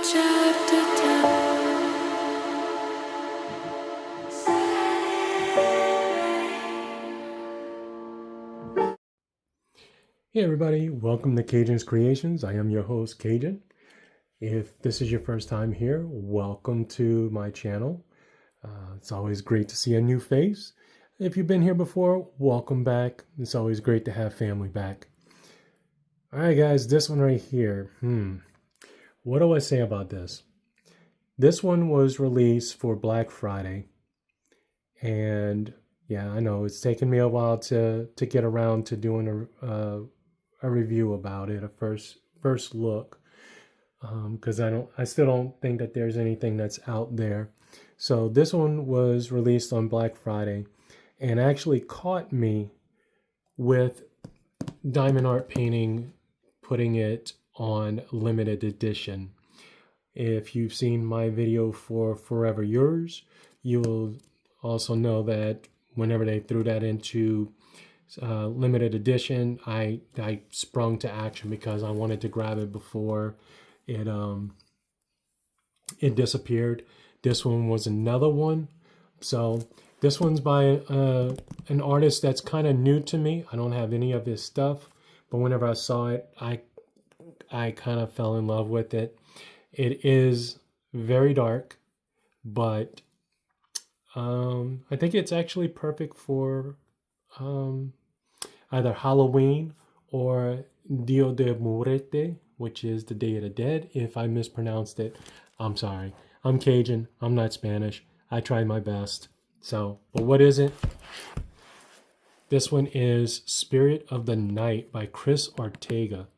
Hey everybody, welcome to Cajun's Creations. I am your host, Cajun. If this is your first time here, welcome to my channel. It's always great to see a new face. If you've been here before, welcome back. It's always great to have family back. All right, guys, this one right here. What do I say about this? This one was released for Black Friday. And yeah, I know it's taken me a while to get around to doing a review about it, a first look, because I still don't think that there's anything that's out there. So this one was released on Black Friday, and actually caught me with Diamond Art Painting putting it on limited edition. If you've seen my video for Forever Yours, you'll also know that whenever they threw that into limited edition, I sprung to action because I wanted to grab it before it disappeared. This one was another one. So this one's by an artist that's kind of new to me. I don't have any of his stuff, but whenever I saw it, I kind of fell in love with it. It is very dark, but I think it's actually perfect for either Halloween or Dia de Muerte, which is the Day of the Dead. If I mispronounced it, I'm sorry. I'm Cajun. I'm not Spanish. I tried my best. So, but what is it? This one is Spirit of the Night by Cris Ortega.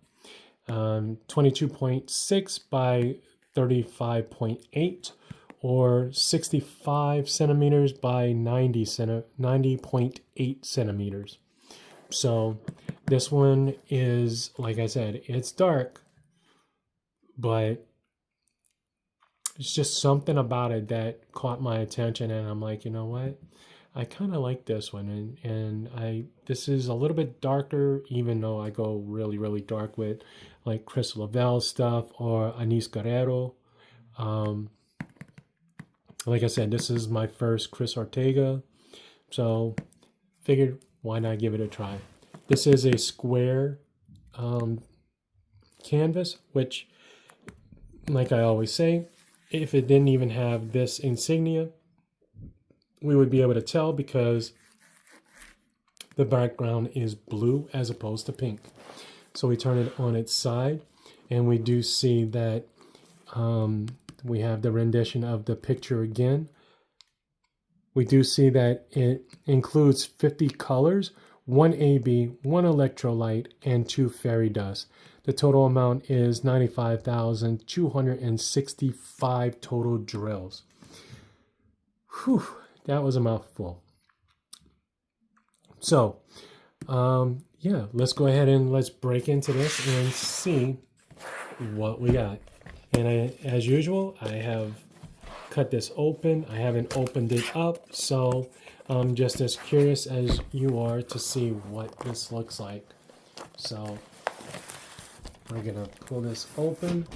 22.6 by 35.8 or 65 centimeters by 90.8 centimeters. So this one is, like I said, it's dark, but it's just something about it that caught my attention, and I'm like, you know what? I kind of like this one, and this is a little bit darker, even though I go really, really dark with like Chris Lavelle stuff or Anis Guerrero. Like I said, this is my first Cris Ortega, so figured why not give it a try. This is a square canvas, which, like I always say, if it didn't even have this insignia, we would be able to tell because the background is blue as opposed to pink. So we turn it on its side, and we do see that we have the rendition of the picture again. We do see that it includes 50 colors, 1 AB, 1 electrolyte, and 2 fairy dust. The total amount is 95,265 total drills. Whew, that was a mouthful. So, yeah, let's go ahead and let's break into this and see what we got. And as usual, I have cut this open. I haven't opened it up, so I'm just as curious as you are to see what this looks like. So we're gonna pull this open.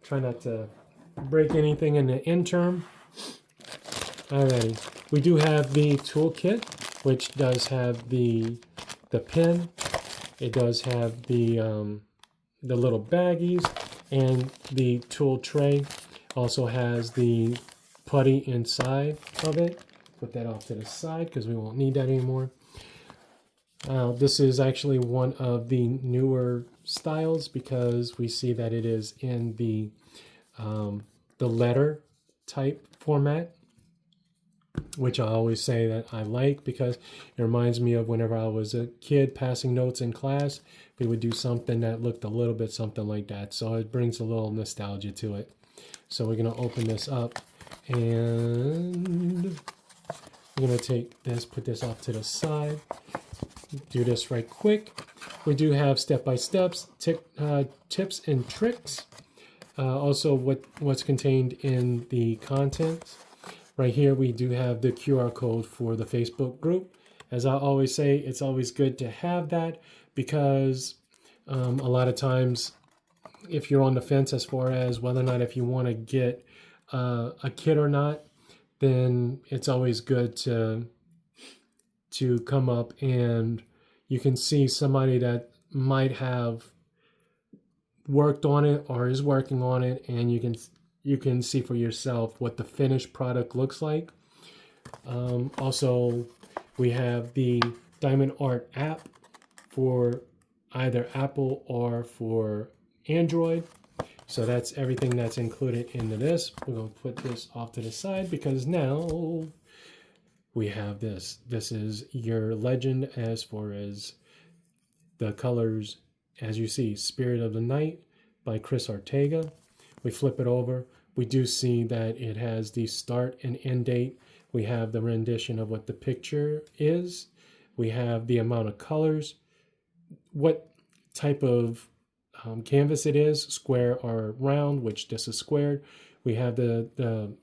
Try not to break anything in the interim. Alrighty, we do have the toolkit, which does have the pen. It does have the little baggies, and the tool tray also has the putty inside of it. Put that off to the side because we won't need that anymore. This is actually one of the newer styles because we see that it is in the letter type format, which I always say that I like because it reminds me of whenever I was a kid passing notes in class. We would do something that looked a little bit something like that. So it brings a little nostalgia to it. So we're going to open this up, and we're going to take this, put this off to the side, do this right quick. We do have step-by-steps, tips and tricks. Also what's contained in the contents. Right here, we do have the QR code for the Facebook group. As I always say, it's always good to have that because a lot of times if you're on the fence as far as whether or not if you want to get a kit or not, then it's always good to come up and you can see somebody that might have worked on it or is working on it, and you can see for yourself what the finished product looks like. Also, we have the Diamond Art app for either Apple or for Android. So that's everything that's included into this. We're going to put this off to the side because now we have this. This is your legend as far as the colors. As you see, Spirit of the Night by Cris Ortega. We flip it over. We do see that it has the start and end date. We have the rendition of what the picture is. We have the amount of colors, what type of canvas it is, square or round, which this is squared. We have the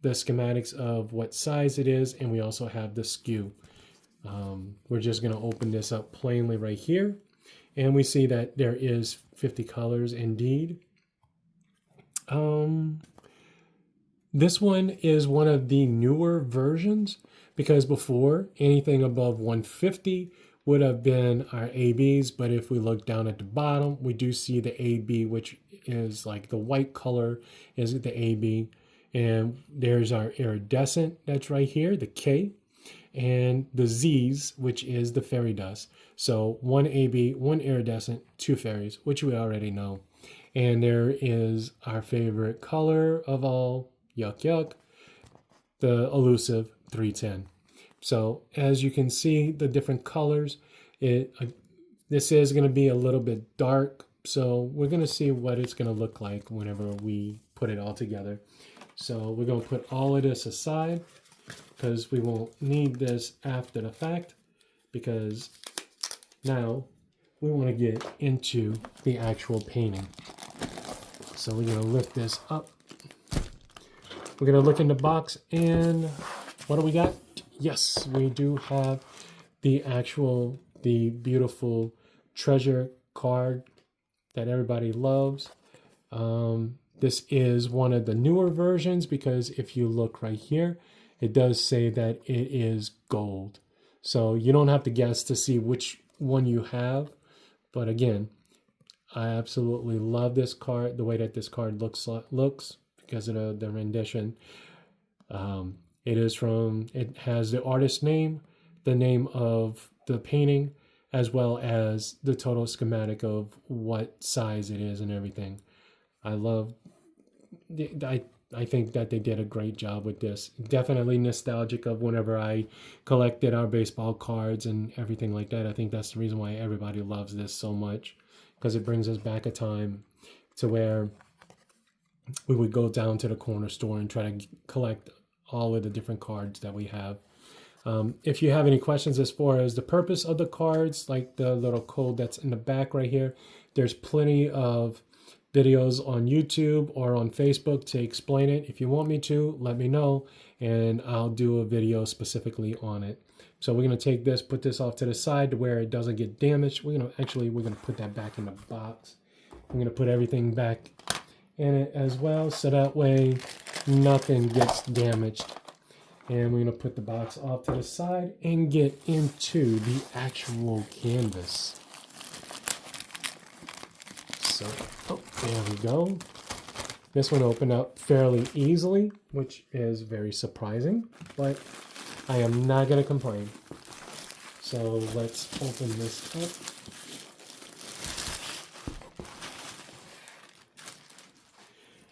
schematics of what size it is, and we also have the skew. We're just going to open this up plainly right here, and we see that there is 50 colors indeed. This one is one of the newer versions, because before, anything above 150 would have been our ABs, but if we look down at the bottom, we do see the AB, which is like the white color is the AB, and there's our iridescent that's right here, the K, and the Z's, which is the fairy dust. So one AB, one iridescent, two fairies, which we already know. And there is our favorite color of all, yuck yuck, the elusive 310. So as you can see, the different colors, this is going to be a little bit dark. So we're going to see what it's going to look like whenever we put it all together. So we're going to put all of this aside because we won't need this after the fact, because now we want to get into the actual painting. So we're going to lift this up. We're going to look in the box, and what do we got? Yes, we do have the beautiful treasure card that everybody loves. This is one of the newer versions, because if you look right here, it does say that it is gold. So you don't have to guess to see which one you have. But again, I absolutely love this card, the way that this card looks because of the rendition. It has the artist name, the name of the painting, as well as the total schematic of what size it is and everything. I think that they did a great job with this. Definitely nostalgic of whenever I collected our baseball cards and everything like that. I think that's the reason why everybody loves this so much, because it brings us back a time to where we would go down to the corner store and try to collect all of the different cards that we have. If you have any questions as far as the purpose of the cards, like the little code that's in the back right here, there's plenty of videos on YouTube or on Facebook to explain it. If you want me to, let me know, and I'll do a video specifically on it. So we're going to take this, put this off to the side to where it doesn't get damaged. We're going to put that back in the box. I'm going to put everything back in it as well, so that way nothing gets damaged. And we're going to put the box off to the side and get into the actual canvas. So, there we go. This one opened up fairly easily, which is very surprising, but I am not going to complain. So let's open this up.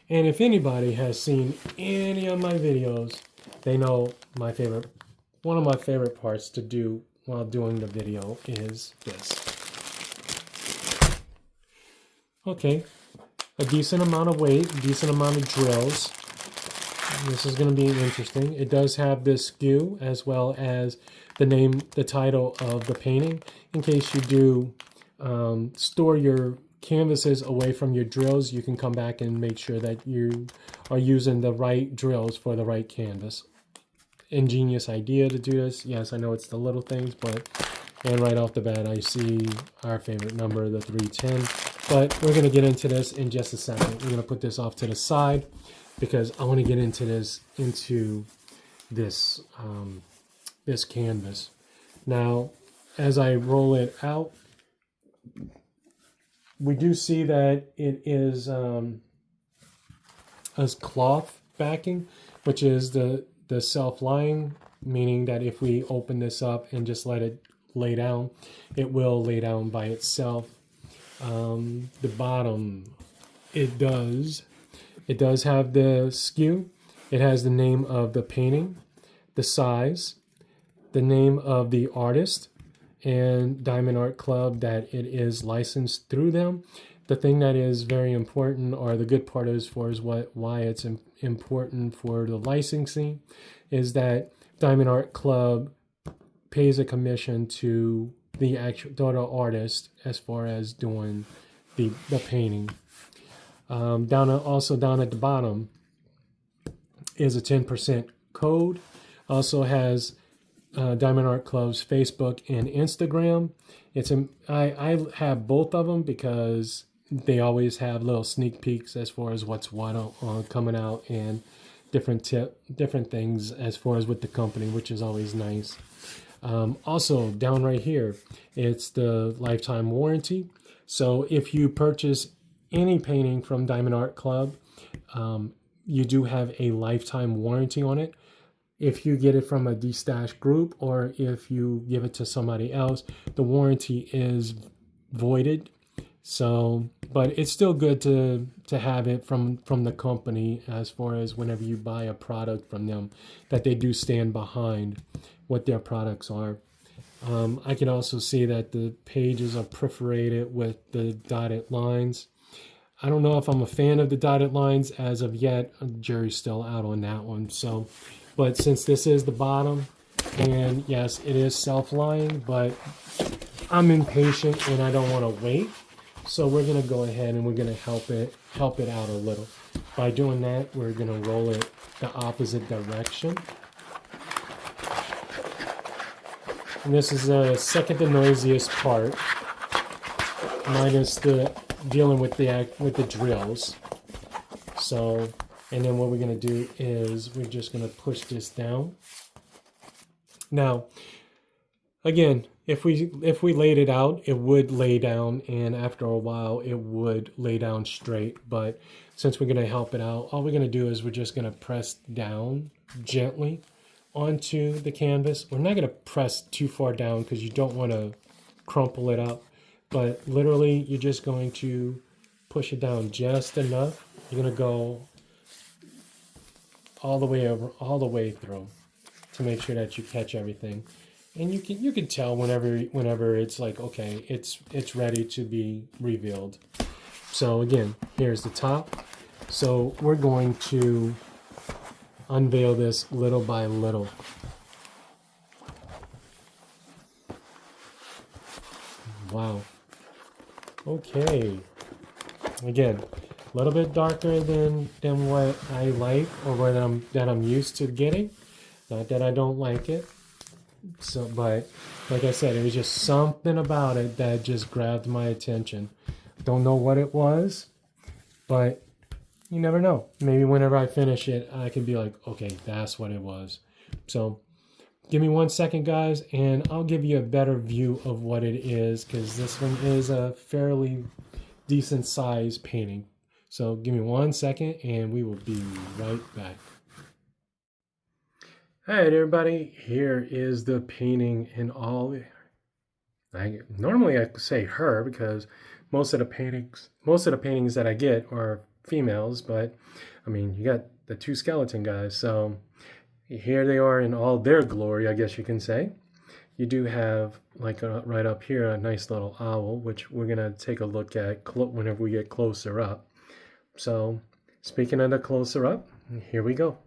And if anybody has seen any of my videos, they know one of my favorite parts to do while doing the video is this. Okay, a decent amount of weight, decent amount of drills. This is going to be interesting. It does have this skew as well as the title of the painting, in case you do store your canvases away from your drills. You can come back and make sure that you are using the right drills for the right canvas. Ingenious idea to do this. Yes, I know it's the little things, and right off the bat, I see our favorite number, the 310. But we're going to get into this in just a second. We're going to put this off to the side because I want to get into this this canvas. Now, as I roll it out, we do see that it is as cloth backing, which is the self-lying, meaning that if we open this up and just let it lay down, it will lay down by itself. The bottom, it does have the skew. It has the name of the painting, the size, the name of the artist, and Diamond Art Club, that it is licensed through them. The thing that is very important, or the good part as far as why it's important for the licensing, is that Diamond Art Club pays a commission to the artist as far as doing the painting. Also down at the bottom is a 10% code. Also has Diamond Art Club's Facebook and Instagram. I have both of them because they always have little sneak peeks as far as what's coming out, and different things as far as with the company, which is always nice. Also down right here, it's the lifetime warranty. So if you purchase any painting from Diamond Art Club, you do have a lifetime warranty on it. If you get it from a destashed group, or if you give it to somebody else, the warranty is voided. So, but it's still good to have it from the company, as far as whenever you buy a product from them, that they do stand behind what their products are. I can also see that the pages are perforated with the dotted lines. I don't know if I'm a fan of the dotted lines as of yet. Jury's still out on that one. So, but since this is the bottom, and yes, it is self-lying, but I'm impatient and I don't want to wait. So we're going to go ahead and we're going to help it out a little. By doing that, we're going to roll it the opposite direction. And this is the second to noisiest part, minus the dealing with the drills. So, and then what we're going to do is we're just going to push this down. Now, again, if we laid it out, it would lay down, and after a while it would lay down straight. But since we're going to help it out, all we're going to do is we're just going to press down gently onto the canvas. We're not going to press too far down because you don't want to crumple it up, but literally you're just going to push it down just enough. You're going to go all the way through to make sure that you catch everything. And you can tell whenever it's like, okay, it's ready to be revealed. So again, here's the top. So we're going to unveil this little by little. Wow. Okay. Again, a little bit darker than what I like, or that I'm used to getting. Not that I don't like it. So, but like I said, it was just something about it that just grabbed my attention. Don't know what it was, but you never know. Maybe whenever I finish it, I can be like, okay, that's what it was. So give me 1 second, guys, and I'll give you a better view of what it is, because this one is a fairly decent size painting. So give me 1 second and we will be right back. All right, everybody, here is the painting in all. Normally I say her because most of the paintings that I get are females, but I mean, you got the two skeleton guys, so here they are in all their glory, I guess you can say. You do have, like right up here, a nice little owl, which we're gonna take a look at whenever we get closer up. So speaking of the closer up, here we go.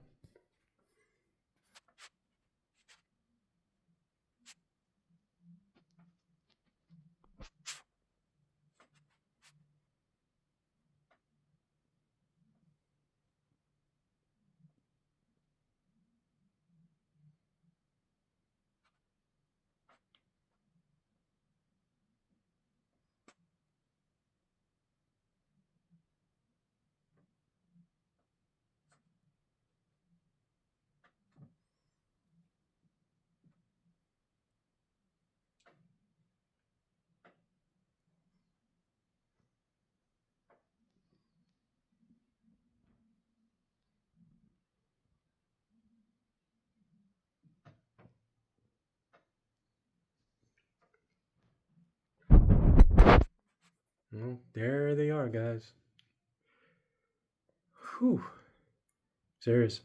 Well, there they are, guys. Whew. Serious.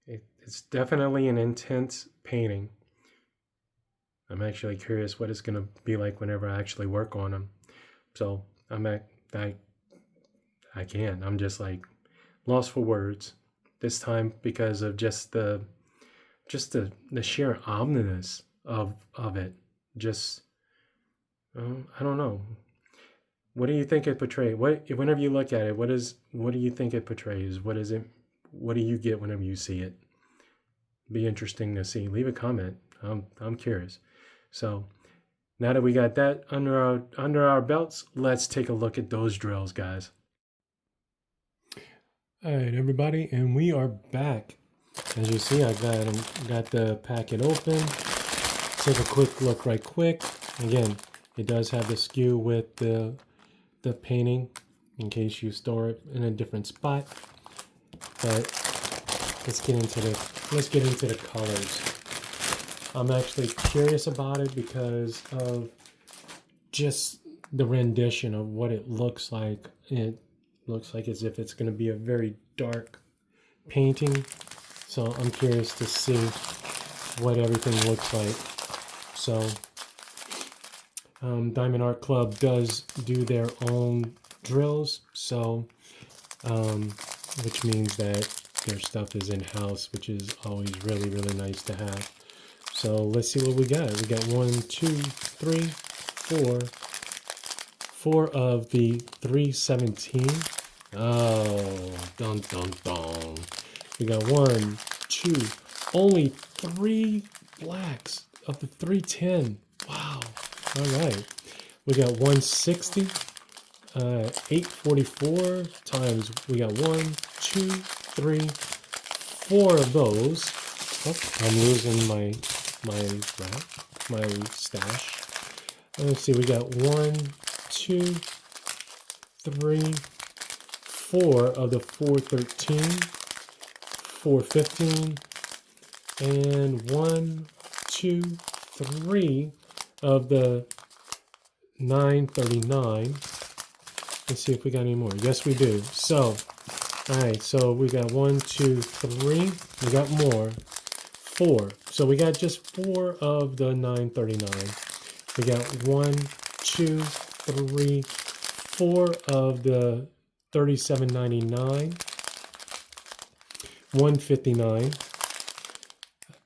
It's definitely an intense painting. I'm actually curious what it's going to be like whenever I actually work on them. So I can't. I'm just like lost for words this time because of just the sheer ominous of it. Just I don't know. What do you think it portrays? Whenever you look at it, what do you think it portrays? What is it? What do you get whenever you see it? Be interesting to see. Leave a comment. I'm curious. So now that we got that under our belts, let's take a look at those drills, guys. All right, everybody, and we are back. As you see, I got the packet open. Take a quick look right quick. Again, it does have the skew with the painting in case you store it in a different spot. But let's get into the colors. I'm actually curious about it because of just the rendition of what it looks like. It looks like as if it's going to be a very dark painting. So I'm curious to see what everything looks like. So DiamondArtClub does do their own drills, so which means that their stuff is in-house, which is always really, really nice to have. So let's see what we got. We got 1, 2, 3, 4. 4 of the 317. Oh, dun dun dun. We got 1, 2, only 3 blacks of the 310. Wow. All right. We got 160. 844 times. We got 1, 2, 3, 4 of those. Oh, I'm losing my stash. Let's see. We got 1, 2, 3, 4 of the 413, 415, and 1, 2, 3 of the 939. Let's see if we got any more. Yes, we do. So, all right. So we got 1, 2, 3. We got more. 4. So we got just 4 of the 939. We got 1, 2, 3, 4 of the 3799. 159.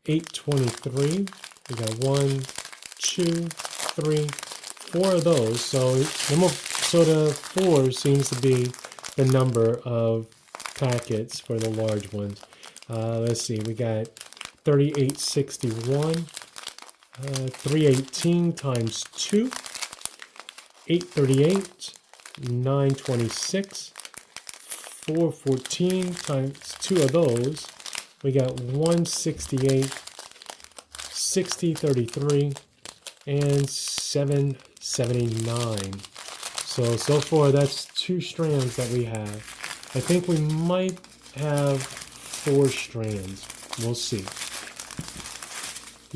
823. We got 1, 2, 3, 4 of those. So the 4 seems to be the number of packets for the large ones. Let's see, we got 3861, 318 times 2, 838, 926, 414 times 2 of those. We got 168, 6033, and 779. So far that's 2 strands that we have. I think we might have 4 strands. We'll see.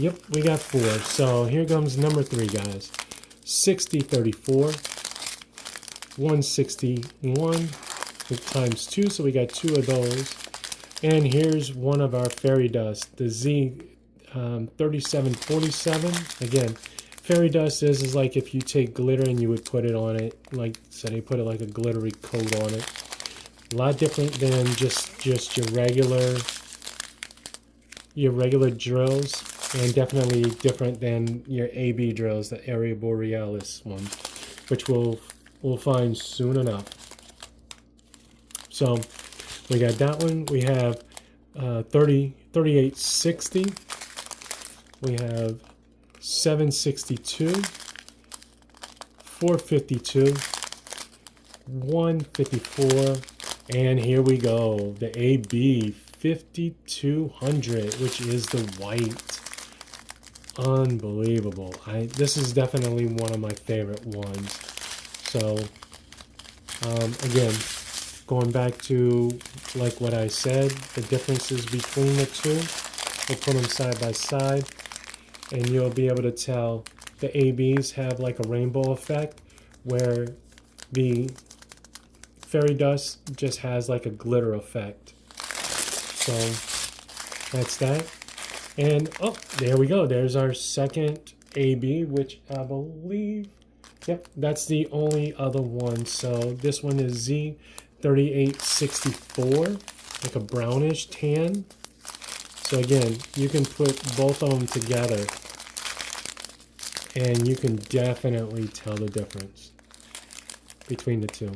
Yep, we got 4. So here comes number 3, guys. 6034, 161 times 2. So we got 2 of those. And here's one of our fairy dust, the Z 3747. Again, fairy dust is like if you take glitter and you would put it on it, like so they put it like a glittery coat on it. A lot different than just your regular drills, and definitely different than your AB drills, the Aurora Borealis one, which we'll find soon enough. So we got that one. We have 3860. We have 762, 452, 154, and here we go, the AB 5200, which is the white. Unbelievable. This is definitely one of my favorite ones. So again, going back to like what I said, the differences between the two, we'll put them side by side and you'll be able to tell the ABs have like a rainbow effect, where the fairy dust just has like a glitter effect. So that's that. And oh, there we go. There's our second AB, which I believe, yep, that's the only other one. So this one is Z3864, like a brownish tan. So again, you can put both of them together and you can definitely tell the difference between the two.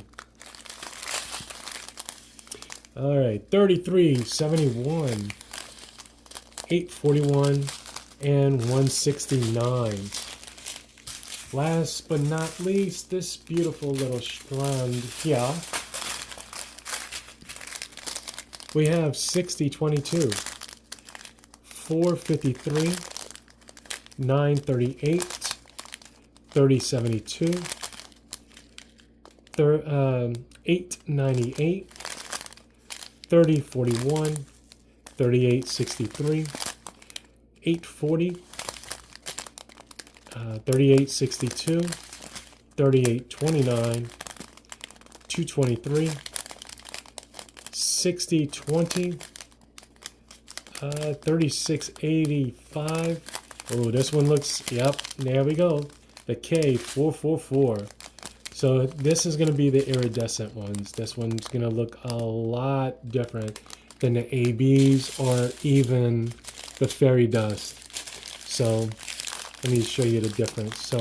All right, 3371, 841, and 169. Last but not least, this beautiful little strand here. We have 6022, 453, 938, 3072, 898, 3041, 3863, 840, 3862, 3829, 223, 6020, 3685. Oh, this one looks, yep, there we go. The K444. So this is going to be the iridescent ones. This one's going to look a lot different than the ABs or even the fairy dust. So let me show you the difference. So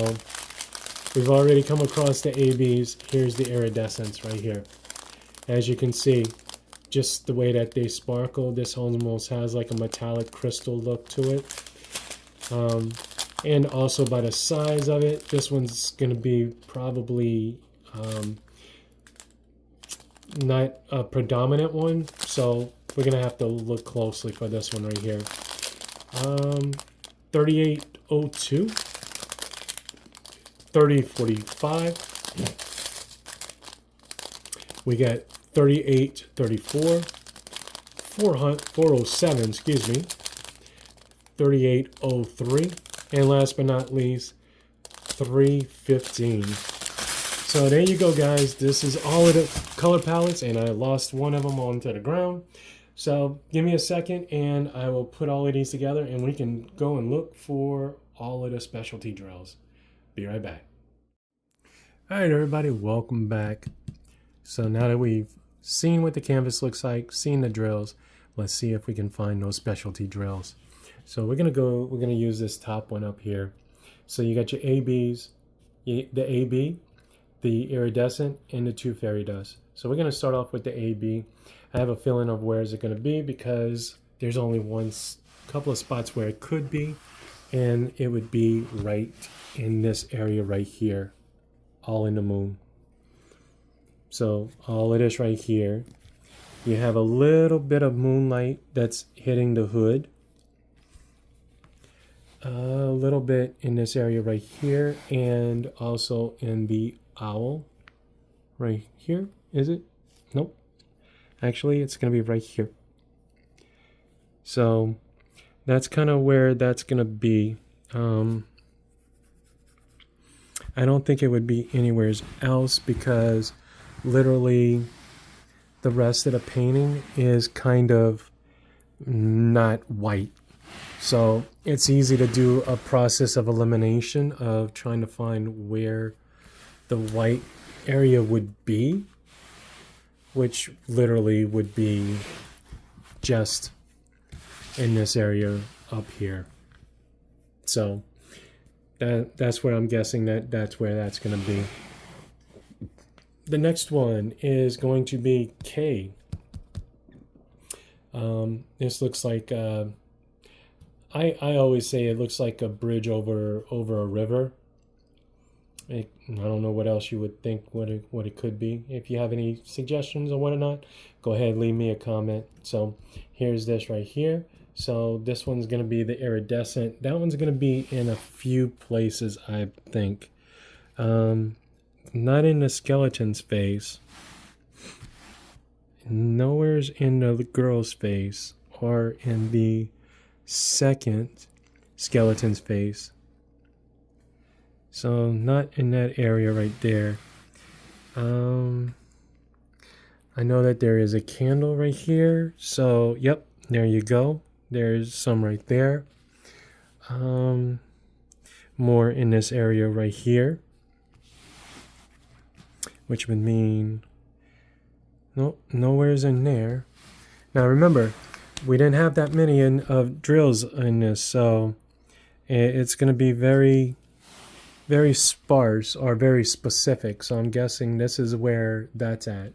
we've already come across the ABs. Here's the iridescence right here. As you can see, just the way that they sparkle, this almost has like a metallic crystal look to it. And also by the size of it, this one's going to be probably not a predominant one. So we're going to have to look closely for this one right here. 3802, 3045. We got 3834, 407, excuse me, 3803, and last but not least, 315. So there you go, guys. This is all of the color palettes, and I lost one of them onto the ground. So give me a second, and I will put all of these together, and we can go and look for all of the specialty drills. Be right back. All right, everybody, welcome back. So now that we've seen what the canvas looks like, seen the drills, let's see if we can find those specialty drills. So we're gonna use this top one up here. So you got your ABs, the AB, the iridescent, and the two fairy dust. So we're gonna start off with the AB. I have a feeling of where is it gonna be because there's only couple of spots where it could be, and it would be right in this area right here, all in the moon. So all of this right here, you have a little bit of moonlight that's hitting the hood. A little bit in this area right here, and also in the owl right here. Is it? Nope. Actually, it's going to be right here. So that's kind of where that's going to be. I don't think it would be anywhere else because literally the rest of the painting is kind of not white. So it's easy to do a process of elimination of trying to find where the white area would be, which literally would be just in this area up here. So that's where I'm guessing that's where that's going to be. The next one is going to be K. This looks like I always say it looks like a bridge over a river. I don't know what else you would think what it could be. If you have any suggestions or whatnot, go ahead, leave me a comment. So here's this right here. So this one's going to be the iridescent. That one's going to be in a few places, I think. Not in the skeleton's face. Nowhere's in the girl's face or in the second skeleton's face. So not in that area right there. I know that there is a candle right here. So, yep, there you go. There's some right there. More in this area right here, which would mean nope, nowhere's in there. Now remember, we didn't have that many of drills in this, so it's going to be very, very sparse or very specific. So I'm guessing this is where that's at.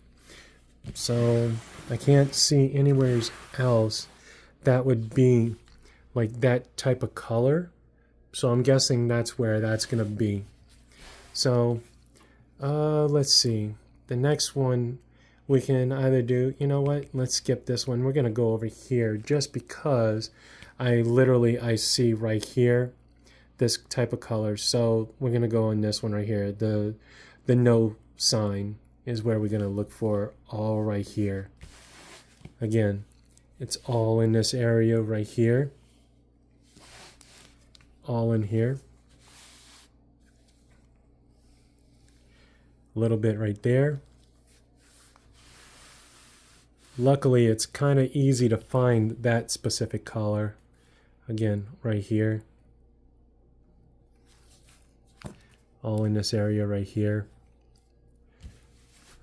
So I can't see anywhere else that would be like that type of color. So I'm guessing that's where that's going to be. So let's see. The next one we can either do, you know what? Let's skip this one. We're going to go over here just because I see right here this type of color. So we're going to go on this one right here. The no sign is where we're going to look for, all right here. Again, it's all in this area right here. All in here. A little bit right there. Luckily, it's kind of easy to find that specific color. Again, right here. All in this area right here.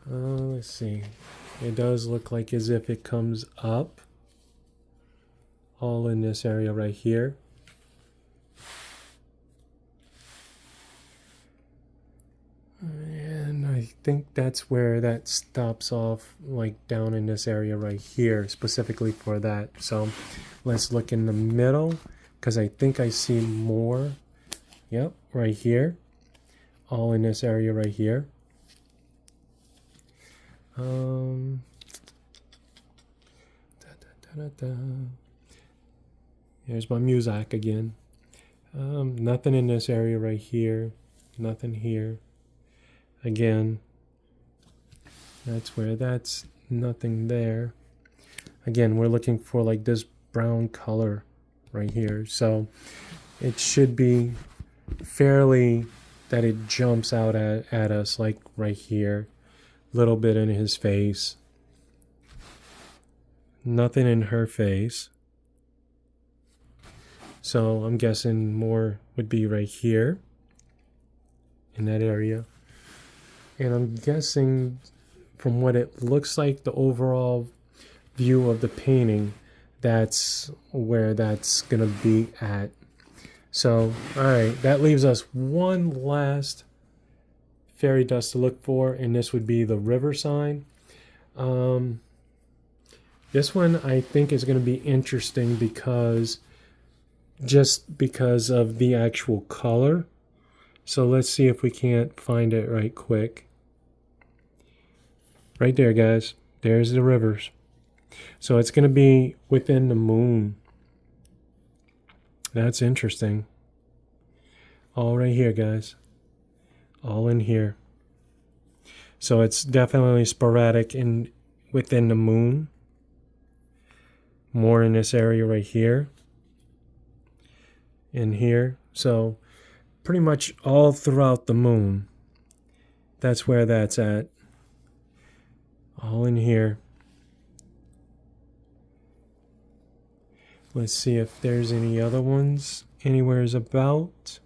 Let's see. It does look like as if it comes up. All in this area right here. And I think that's where that stops off, like down in this area right here, specifically for that. So let's look in the middle, because I think I see more. Yep, right here. All in this area right here. Here's my music again. Nothing in this area right here. Nothing here. Again, that's where that's nothing there. Again, we're looking for like this brown color right here. So it should be fairly that it jumps out at us like right here. Little bit in his face. Nothing in her face. So I'm guessing more would be right here in that area. And I'm guessing from what it looks like, the overall view of the painting, that's where that's going to be at. So, all right, that leaves us one last fairy dust to look for, and this would be the river sign. This one I think is going to be interesting just because of the actual color. So let's see if we can't find it right quick. Right there, guys. There's the rivers. So it's going to be within the moon. That's interesting. All right here, guys. All in here. So it's definitely sporadic within the moon. More in this area right here. In here. So pretty much all throughout the moon. That's where that's at. All in here. Let's see if there's any other ones anywhere's about.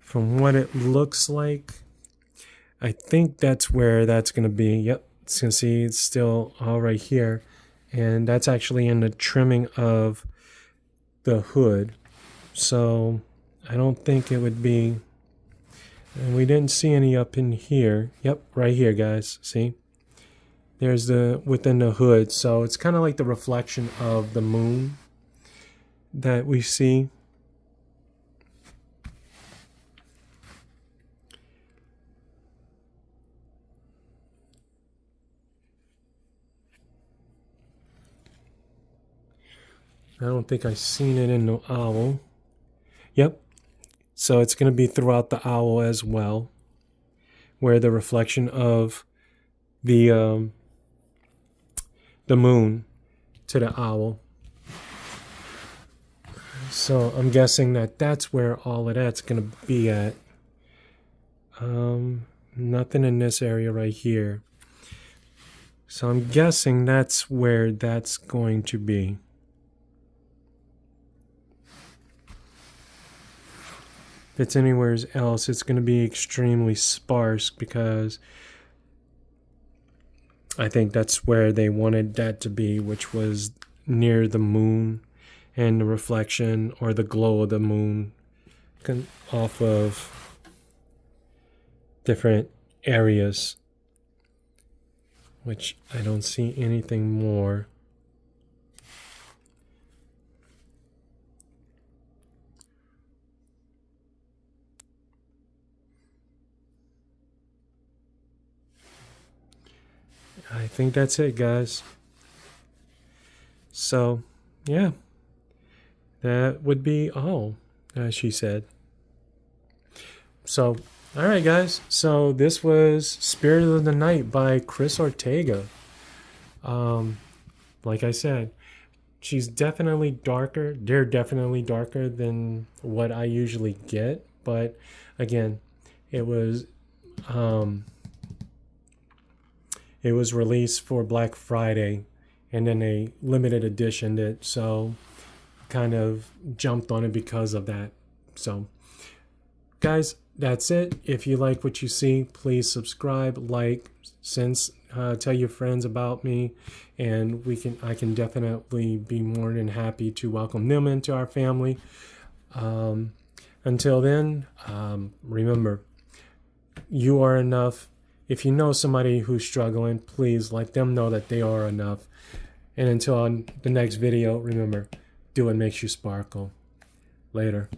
From what it looks like, I think that's where that's going to be. Yep, you can see it's still all right here. And that's actually in the trimming of the hood. So I don't think it would be. And we didn't see any up in here. Yep, right here, guys. See? There's the within the hood. So it's kind of like the reflection of the moon that we see. I don't think I've seen it in the owl. Yep. So it's going to be throughout the owl as well, where the reflection of the the moon to the owl. So I'm guessing that that's where all of that's going to be at. Nothing in this area right here. So I'm guessing that's where that's going to be. If it's anywhere else, it's going to be extremely sparse, because I think that's where they wanted that to be, which was near the moon and the reflection or the glow of the moon off of different areas, which I don't see anything more. I think that's it, guys. So, yeah, that would be all, as she said. So, all right, guys. So this was Spirit of the Night by Cris Ortega. Like I said, she's definitely darker. They're definitely darker than what I usually get. But again, it was released for Black Friday, and then they limited editioned it. So kind of jumped on it because of that. So guys, that's it. If you like what you see, please subscribe, like, tell your friends about me, and I can definitely be more than happy to welcome them into our family. Until then, remember, you are enough. If you know somebody who's struggling, please let them know that they are enough. And until the next video, remember, do what makes you sparkle. Later.